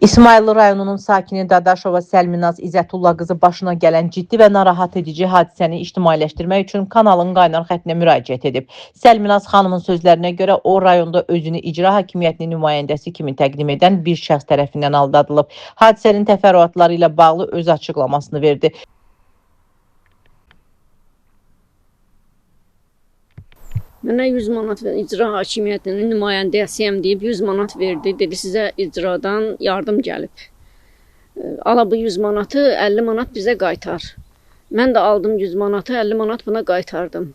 İsmayıllı rayonunun sakini Dadaşova Səlminaz İzzətullah qızı başına gələn ciddi və narahat edici hadisəni ictimailəşdirmək üçün kanalın qaynar xəttinə müraciət edib. Səlminaz xanımın sözlərinə görə o rayonda özünü icra hakimiyyətinin nümayəndəsi kimi təqdim edən bir şəxs tərəfindən aldadılıb. Hadisənin təfərrüatları ilə bağlı öz açıqlamasını verdi. Mənə 100 manat icra hakimiyyətinin nümayəndəsiyəm deyib 100 manat verdi. Dedi sizə icradan yardım gəlib. Ala bu 100 manatı 50 manat bizə qaytar. Mən də aldım 100 manatı 50 manat buna qaytardım.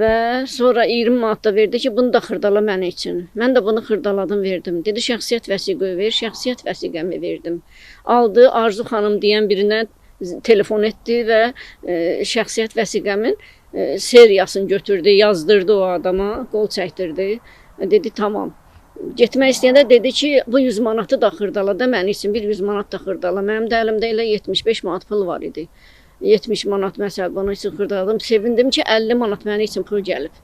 Və sonra 20 manat da verdi ki bunu da xırdala mənə üçün. Mən də bunu xırdaladım verdim. Dedi şəxsiyyət vəsiqə ver, şəxsiyyət vəsiqəmi verdim. Aldı Arzu xanım deyən birinə telefon etdi və şəxsiyyət vəsiqəmin seriyasını götürdü, yazdırdı o adama, qol çəkdirdi. Dedi tamam. Getmək istəyəndə dedi ki bu 100 manatı da xırdala da mənim üçün bir 100 manat da xırdala. Mənim də əlimdə elə 75 manat pul var idi. 70 manat məsəl bunun üçün xırdaladım. Sevindim ki 50 manat mənim üçün pul gəlib.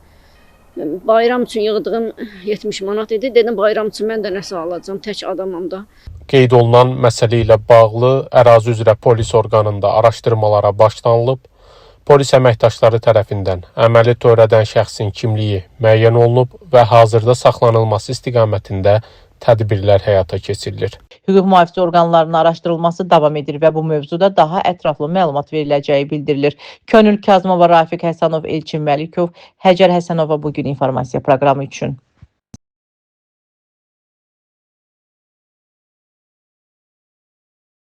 Bayram üçün yığdığım 70 manat idi. Dedim bayram üçün mən də nəsə alacağım, tək adamam da. Qeyd olunan məsələ ilə bağlı ərazi üzrə polis orqanında araşdırmalara başlanılıb. Polis əməkdaşları tərəfindən əməli törədən şəxsin kimliyi müəyyən olunub və hazırda saxlanılması istiqamətində tədbirlər həyata keçirilir. Hüquq mühafizə orqanlarının araşdırılması davam edir və bu mövzuda daha ətraflı məlumat veriləcəyi bildirilir. Könül Kazımova, Rafiq Həsənov, Elçin Məlikov, Həcər Həsənova bugün informasiya proqramı üçün.